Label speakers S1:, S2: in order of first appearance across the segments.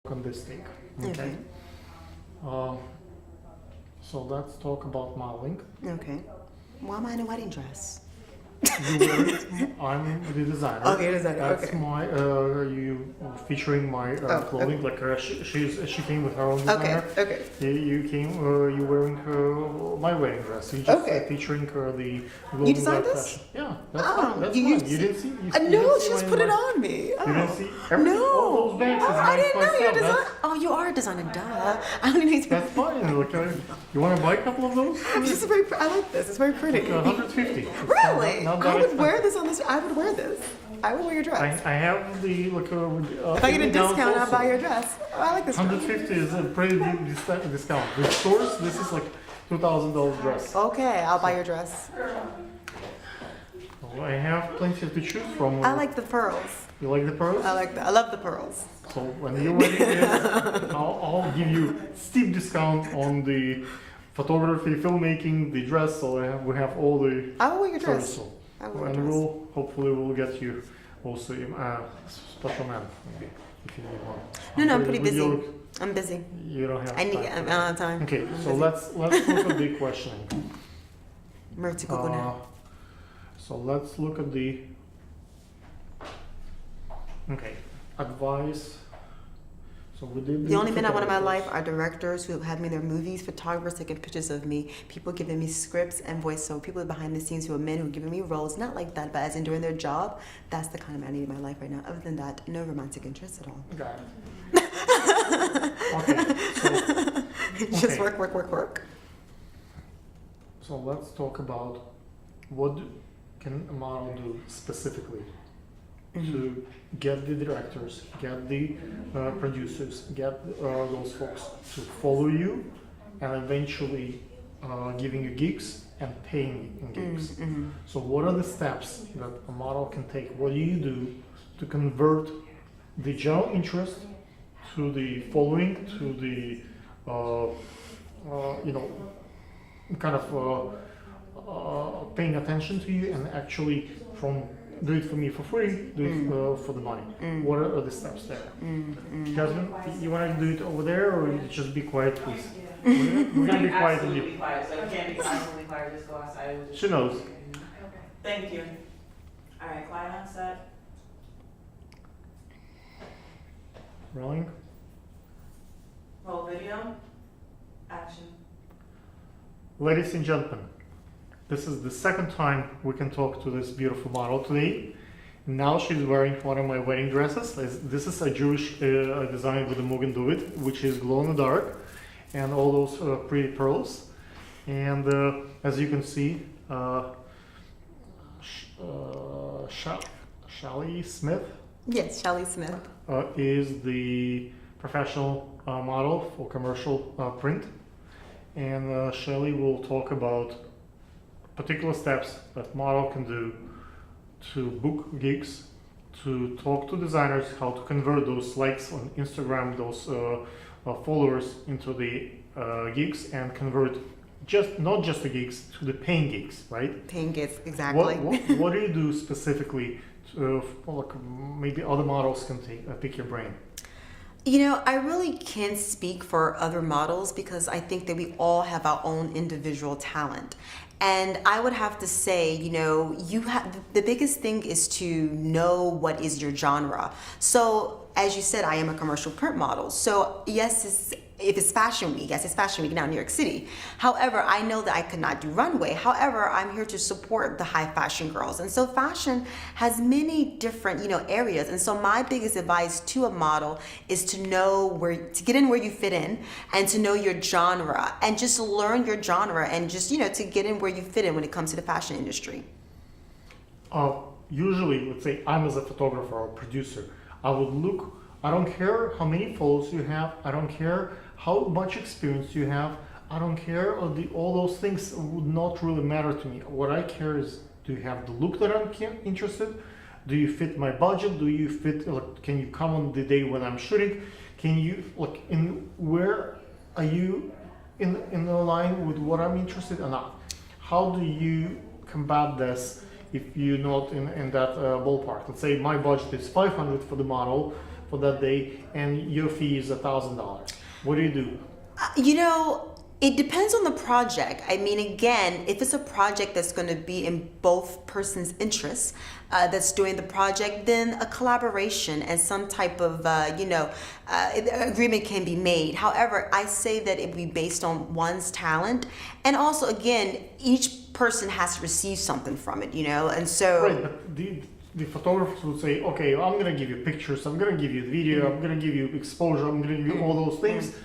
S1: on this thing.
S2: Okay.
S1: Uh, so let's talk about modeling.
S2: Okay. Why am I in a wedding dress?
S1: I'm the designer.
S2: Okay, designer.
S1: That's
S2: Okay.
S1: my you featuring my clothing.
S2: okay.
S1: Like she came with her own designer.
S2: Okay.
S1: You came you wearing my wedding dress. You just
S2: Okay.
S1: featuring the
S2: You designed
S1: Black
S2: this?
S1: fashion. Yeah, that's
S2: Oh,
S1: fine. That's
S2: you
S1: fine. You didn't see. You
S2: No,
S1: didn't see
S2: she just
S1: my
S2: put it
S1: design?
S2: on me. Oh.
S1: You didn't see everything.
S2: No.
S1: All those bags is
S2: I
S1: mine
S2: didn't know
S1: myself.
S2: you're
S1: That's-
S2: design. Oh, you are a designer. Duh. I don't even.
S1: That's fine. Look, you want to buy a couple of those?
S2: This is very. I like this. It's very pretty.
S1: 150.
S2: Really?
S1: Not
S2: I
S1: that
S2: would wear
S1: expensive.
S2: this on this. I would wear this. I would wear your dress.
S1: I have the look.
S2: If I get a discount, I'll buy your dress. Oh, I like this dress.
S1: 150 is a pretty deep discount. With stores, this is like $2,000 dress.
S2: Okay, I'll buy your dress.
S1: So I have plenty to choose from.
S2: I like the pearls.
S1: You like the pearls?
S2: I love the pearls.
S1: So when you're wedding is, I'll give you steep discount on the photography, filmmaking, the dress. So we have all the
S2: I will wear your dress.
S1: service.
S2: I will wear
S1: And
S2: your dress.
S1: hopefully we'll get you also a special man maybe, if you need one.
S2: No, I'm pretty
S1: With
S2: busy.
S1: your-
S2: I'm busy.
S1: You don't have
S2: I need.
S1: time.
S2: I'm out of time.
S1: Okay,
S2: I'm
S1: so
S2: busy.
S1: let's look at the questioning.
S2: Merci beaucoup now.
S1: So let's look at the advice. So we did
S2: The only men I want in my
S1: photographers.
S2: life are directors who have had me in their movies, photographers taking pictures of me, people giving me scripts and voice. So people behind the scenes who are men who are giving me roles, not like that, but as in doing their job. That's the kind of man I need in my life right now. Other than that, no romantic interest at all.
S1: Got it. Okay, so
S2: Just
S1: Okay.
S2: work.
S1: so let's talk about what can a model do specifically to get the directors, get the producers, get those folks to follow you, and eventually giving you gigs and paying you in gigs. So what are the steps that a model can take? What do you do to convert the general interest to the following, to the kind of paying attention to you, and actually from do it for me for free, do it for the money. What are the steps there? Jasmine, you want to do it over there, or you just be quiet, please? We're gonna be quiet with
S3: Absolutely
S1: you.
S3: quiet, so it can't be absolutely quiet, just go outside. We'll just-
S1: She knows.
S3: Thank you. All right, quiet on set.
S1: Rolling.
S3: Roll video. Action.
S1: Ladies and gentlemen, this is the second time we can talk to this beautiful model today. Now she's wearing one of my wedding dresses. This is a Jewish design with the Mogen David, which is glow in the dark, and all those pretty pearls. And as you can see, Shally Smith
S2: Yes, Shelly Smith.
S1: is the professional model for commercial print. And Shelley will talk about particular steps that model can do to book gigs, to talk to designers, how to convert those likes on Instagram, those followers into the gigs, and convert not just the gigs to the paying gigs, right?
S2: Paying gifts, exactly.
S1: What do you do specifically to, like, maybe other models can pick your brain?
S2: You know, I really can't speak for other models because I think that we all have our own individual talent. And I would have to say, you know, the biggest thing is to know what is your genre. So, as you said, I am a commercial print model. So, yes, if it's fashion week, yes, it's fashion week now in New York City. However, I know that I could not do runway. However, I'm here to support the high fashion girls. And so fashion has many different, areas. And so my biggest advice to a model is to know to get in where you fit in and to know your genre and just learn your genre and just, to get in where you fit in when it comes to the fashion industry.
S1: Usually, let's say I'm as a photographer or producer, I would look, I don't care how many followers you have, I don't care how much experience you have, I don't care, all those things would not really matter to me. What I care is, do you have the look that I'm interested? Do you fit my budget? Do you fit, can you come on the day when I'm shooting? Can you, where are you in the line with what I'm interested or not? How do you combat this if you're not in that ballpark? Let's say my budget is 500 for the model, for that day, and your fee is $1,000. What do you do?
S2: You know, it depends on the project. I mean, again, if it's a project that's going to be in both persons' interests, that's doing the project, then a collaboration and some type of, agreement can be made. However, I say that it be based on one's talent, and also, again, each person has to receive something from it, and so.
S1: Right, but the photographers would say, okay, I'm gonna give you pictures, I'm gonna give you the video, I'm gonna give you exposure, I'm gonna give you all those things.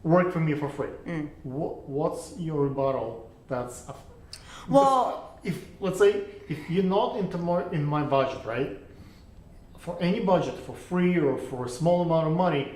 S1: Work for me for free. What's your rebuttal? That's
S2: Well,
S1: if let's say if you're not in my budget, right? For any budget, for free or for a small amount of money,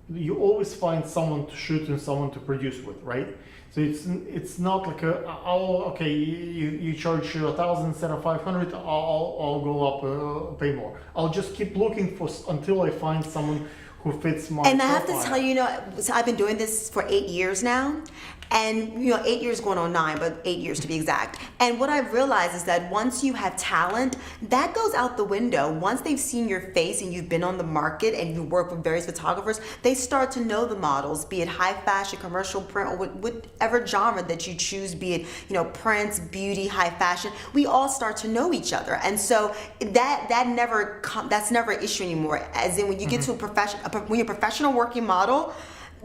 S1: you always find someone to shoot and someone to produce with, right? So it's not like you charge 1,000 instead of 500. I'll go up, pay more. I'll just keep looking until I find someone who fits my
S2: and I have to
S1: profile.
S2: tell you, so I've been doing this for 8 years now. And 8 years going on 9, but 8 years to be exact. And what I've realized is that once you have talent, that goes out the window. Once they've seen your face and you've been on the market and you work with various photographers, they start to know the models, be it high fashion, commercial print, or whatever genre that you choose, be it prints, beauty, high fashion. We all start to know each other, and so that's never an issue anymore. As in, when you get to when you're a professional working model,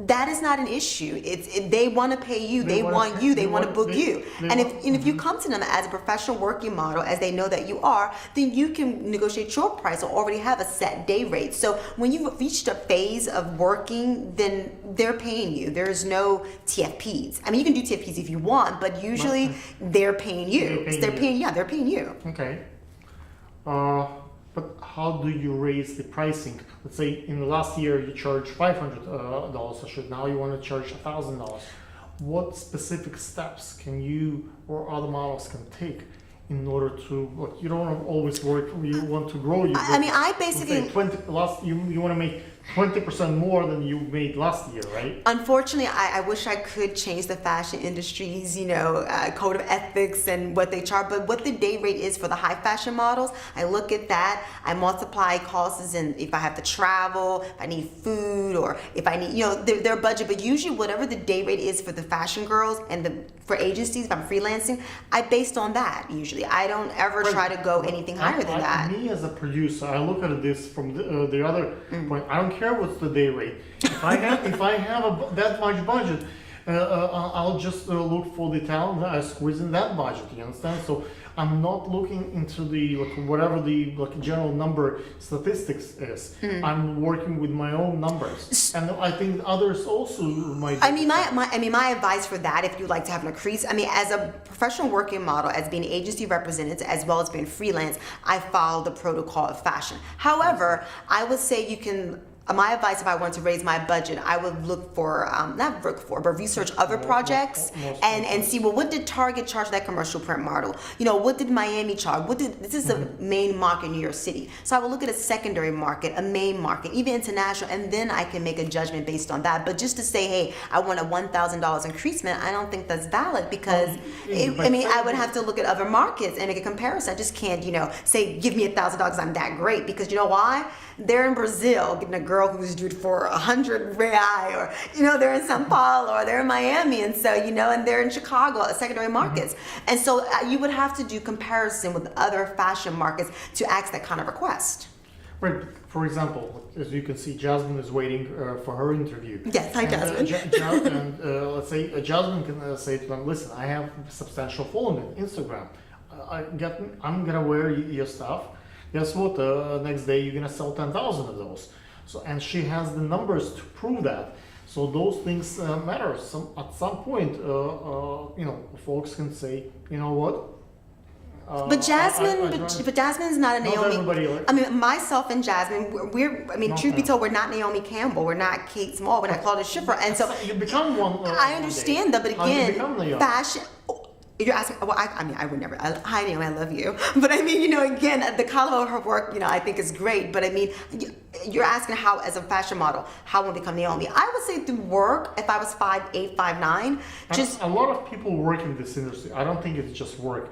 S2: that is not an issue. They want to pay you. They want you. They want to book you. And if you come to them as a professional working model, as they know that you are, then you can negotiate your price or already have a set day rate. So when you've reached a phase of working, then they're paying you. There's no TFPs. I mean, you can do TFPs if you want, but usually they're paying you. They're paying you.
S1: Okay. But how do you raise the pricing? Let's say in the last year you charged $500 a shoot. Now you want to charge $1,000. What specific steps can you or other models can take in order to? You don't want to always work. You want to grow.
S2: I basically
S1: 20 last. You want to make 20% more than you made last year, right?
S2: Unfortunately, I wish I could change the fashion industry's, code of ethics and what they charge. But what the day rate is for the high fashion models, I look at that. I multiply costs, and if I have to travel, if I need food, or if I need, their budget. But usually, whatever the day rate is for the fashion girls and for agencies, if I'm freelancing, I based on that. Usually, I don't ever try to go anything higher than that.
S1: Me as a producer, I look at this from the other point. I don't care what's the day rate. If I have that much budget, I'll just look for the talent. I squeeze in that budget. You understand? So I'm not looking into the whatever the general number statistics is. I'm working with my own numbers, and I think others also might.
S2: My advice for that, if you'd like to have an increase, as a professional working model, as being agency representative, as well as being freelance, I follow the protocol of fashion. However, I would say you can. My advice, if I wanted to raise my budget, I would look for, but research other projects and see, what did Target charge that commercial print model? What did Miami charge? This is a main market in New York City. So I will look at a secondary market, a main market, even international, and then I can make a judgment based on that. But just to say, hey, I want a $1,000 increasement, I don't think that's valid because, I would have to look at other markets and make a comparison. I just can't, say, give me $1,000, I'm that great. Because you know why? They're in Brazil getting a girl who's due for 100 real, or they're in Sao Paulo, or they're in Miami, and so and they're in Chicago, secondary markets, and so you would have to do comparison with other fashion markets to ask that kind of request.
S1: Right. For example, as you can see, Jasmine is waiting for her interview.
S2: Yes, hi, Jasmine.
S1: Let's say Jasmine can say to them, "Listen, I have substantial following on Instagram. I'm gonna wear your stuff. Guess what? Next day you're gonna sell 10,000 of those." So, and she has the numbers to prove that. So those things matter. At some point, folks can say, you know what?
S2: But Jasmine is not a Naomi. Myself and Jasmine, truth be told, we're not Naomi Campbell. We're not Kate Small. We're not Claudia Schiffer. And so
S1: you become one.
S2: I understand that, but again, fashion. You're asking, I would never. Hi, Naomi, I love you. But again, the caliber of her work, I think is great. But you're asking how, as a fashion model, how will become Naomi? I would say through work. If I was 5'8", 5'9",
S1: a lot of people work in this industry. I don't think it's just work.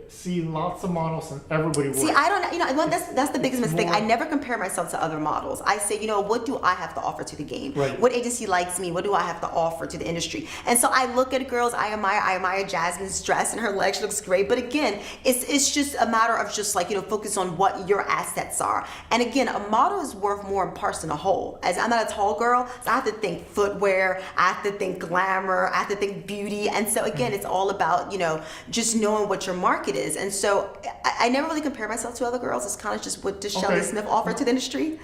S1: see lots of models and everybody works.
S2: See, I don't, that's the biggest
S1: It's
S2: mistake.
S1: more-
S2: I never compare myself to other models. I say, what do I have to offer to the game?
S1: Right.
S2: What agency likes me? What do I have to offer to the industry? And so I look at girls I admire Jasmine's dress and her leg. She looks great. But again, it's just a matter of just like, focus on what your assets are. And again, a model is worth more in parts than a whole. As I'm not a tall girl, so I have to think footwear, I have to think glamour, I have to think beauty. And so again, it's all about, just knowing what your market is. And so I never really compare myself to other girls. It's kind of just what does Shelly
S1: Okay.
S2: Smith offer to the industry.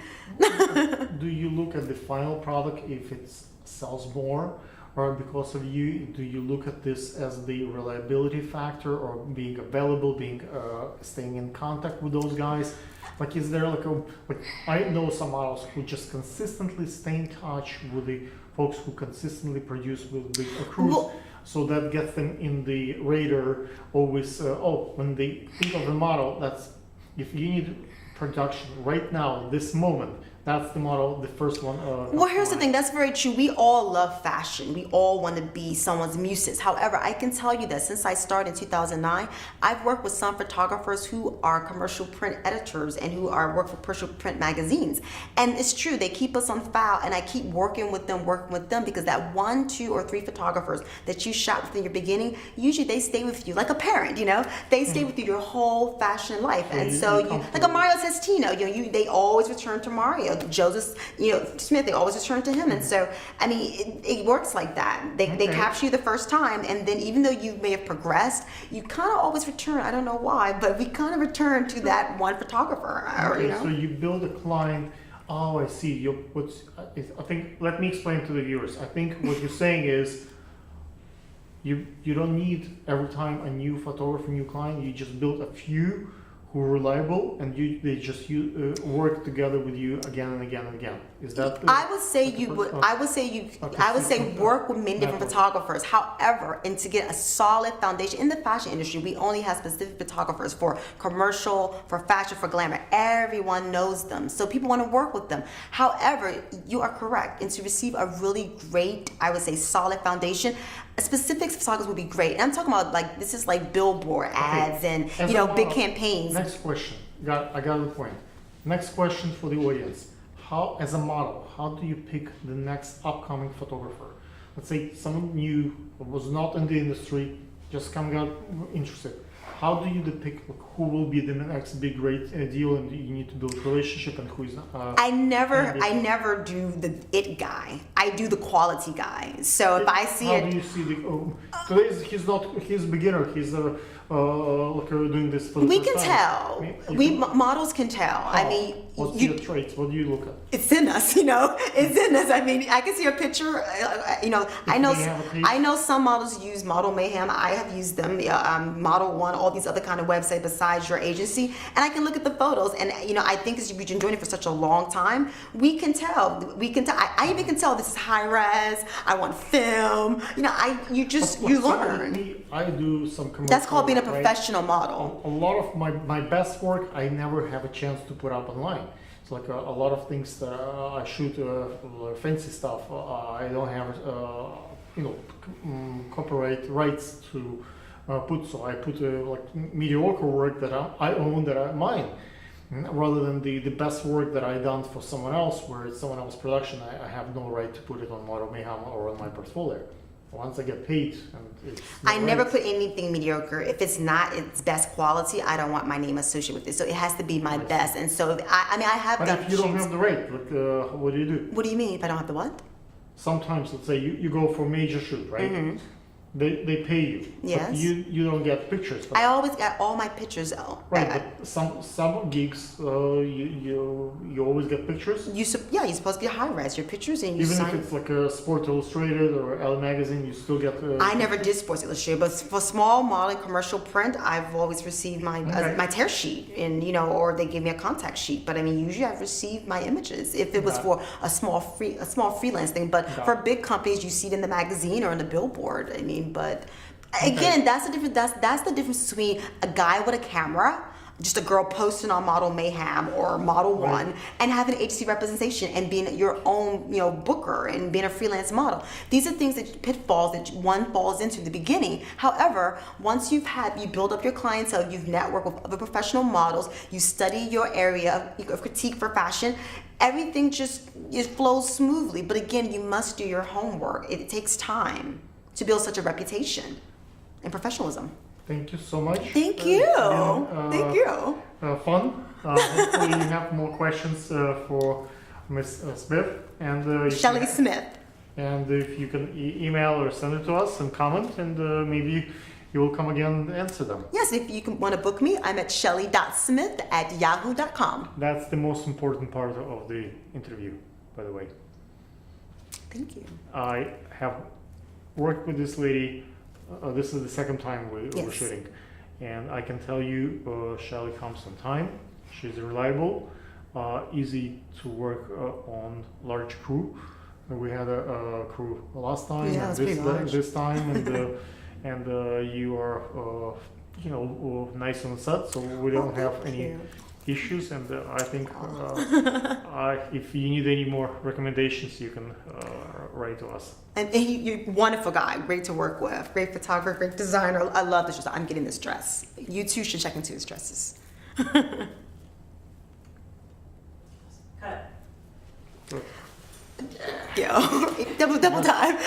S1: Do you look at the final product if it sells more, or because of you? Do you look at this as the reliability factor, or being available, staying in contact with those guys? Like, is there like I know some models who just consistently stay in touch with the folks who consistently produce with big crews.
S2: Well-
S1: So that gets them in the radar always. When they think of the model, that's if you need production right now, this moment, that's the model, the first one.
S2: Well, here's the thing. That's very true. We all love fashion. We all want to be someone's muses. However, I can tell you that since I started in 2009, I've worked with some photographers who are commercial print editors and who work for commercial print magazines. And it's true. They keep us on file, and I keep working with them because that 1, 2, or 3 photographers that you shot with in your beginning, usually they stay with you like a parent. They stay with you your whole fashion life.
S1: So
S2: And
S1: you-
S2: so,
S1: you come
S2: like a
S1: to-
S2: Mario Sestino, they always return to Mario. Joseph, Smith, they always return to him. And so, I mean, it works like that. They
S1: Okay.
S2: capture you the first time, and then even though you may have progressed, you kind of always return. I don't know why, but we kind of return to that one photographer.
S1: Okay, so you build a client. Oh, I see. I think. Let me explain to the viewers. I think what you're saying is, you don't need every time a new photographer, new client. You just build a few who are reliable, and they just work together with you again and again and again. Is that?
S2: I would say
S1: like
S2: you
S1: the
S2: would.
S1: first-
S2: I would say you.
S1: Okay,
S2: I would say
S1: so-
S2: work with many different
S1: network.
S2: photographers. However, and to get a solid foundation in the fashion industry, we only have specific photographers for commercial, for fashion, for glamour. Everyone knows them, so people want to work with them. However, you are correct, and to receive a really great, I would say, solid foundation, specific photographers would be great. And I'm talking about like this is like billboard ads and
S1: As
S2: big
S1: a-
S2: campaigns.
S1: Next question. I got the point. Next question for the audience. How, as a model, how do you pick the next upcoming photographer? Let's say someone new, was not in the industry, just coming out interested. How do you depict who will be the next big great deal, and you need to build a relationship, and who is not?
S2: I never do the it guy. I do the quality guy. So if I see
S1: How
S2: it,
S1: do you see the? Today he's a beginner. He's doing this for the
S2: we
S1: first
S2: can
S1: time.
S2: tell.
S1: You
S2: We
S1: can-
S2: models can tell. I
S1: How?
S2: mean,
S1: What's
S2: you,
S1: your traits? What do you look at?
S2: it's in us, It's in us. I mean, I can see a picture. I know some models use Model Mayhem. I have used them, Model One, all these other kind of websites besides your agency, and I can look at the photos. And I think as you've been doing it for such a long time, we can tell. We can tell. I even can tell this is high res. I want film. You learn.
S1: I do some commercial.
S2: That's called being a
S1: right?
S2: professional model.
S1: A lot of my best work I never have a chance to put up online. It's like a lot of things that I shoot fancy stuff. I don't have copyright rights to put. So I put like mediocre work that I own, that I mine, rather than the best work that I done for someone else, where it's someone else's production. I have no right to put it on Model Mayhem or on my portfolio. Once I get paid, and it's
S2: I
S1: no
S2: never
S1: rights.
S2: put anything mediocre. If it's not its best quality, I don't want my name associated with it. So it has to be my best. And so I have
S1: But
S2: done
S1: if you don't
S2: shoots.
S1: have the rate, what do you do?
S2: What do you mean if I don't have the what?
S1: Sometimes, let's say you go for a major shoot, right? They pay you. But
S2: Yes.
S1: you don't get pictures. But,
S2: I always got all my pictures.
S1: right, but some gigs you always get pictures.
S2: You're supposed to get high res your pictures and you
S1: Even
S2: sign.
S1: if it's like a Sport Illustrated or Elle magazine, you still get.
S2: I never did Sports Illustrated, but for small modeling commercial print, I've always received my
S1: Okay.
S2: my tear sheet, and or they give me a contact sheet. But I mean, usually I've received my images if it was
S1: Got it.
S2: for a small freelance thing. But
S1: Got
S2: for
S1: it.
S2: big companies, you see it in the magazine or in the billboard. I mean, but again, that's the difference. That's the difference between a guy with a camera, just a girl posting on Model Mayhem or Model
S1: Right.
S2: One, and having agency representation and being your own, booker and being a freelance model. These are things that pitfalls that one falls into in the beginning. However, once you build up your clientele, you've networked with other professional models, you study your area of critique for fashion, everything just it flows smoothly. But again, you must do your homework. It takes time to build such a reputation and professionalism.
S1: Thank you so much.
S2: Thank
S1: It's
S2: you.
S1: been,
S2: Thank you.
S1: Fun. Hopefully you have more questions for Ms. Smith and
S2: Shelley Smith.
S1: And if you can email or send it to us and comment, and maybe you will come again and answer them.
S2: Yes, if you want to book me, I'm at shelly.smith@yahoo.com.
S1: That's the most important part of the interview, by the way.
S2: Thank you.
S1: I have worked with this lady. This is the second time we're
S2: Yes.
S1: shooting, and I can tell you, Shelley comes on time. She's reliable, easy to work on large crew. We had a crew last time,
S2: Yeah,
S1: and
S2: it's pretty large.
S1: this time, and you are, nice on the set, so we don't have
S2: Thank
S1: any
S2: you.
S1: issues. And I think if you need any more recommendations, you can write to us.
S2: And you're a wonderful guy, great to work with, great photographer, great designer. I love this dress. I'm getting this dress. You too should check into his dresses.
S3: Cut it.
S1: So,
S2: Yo, double time.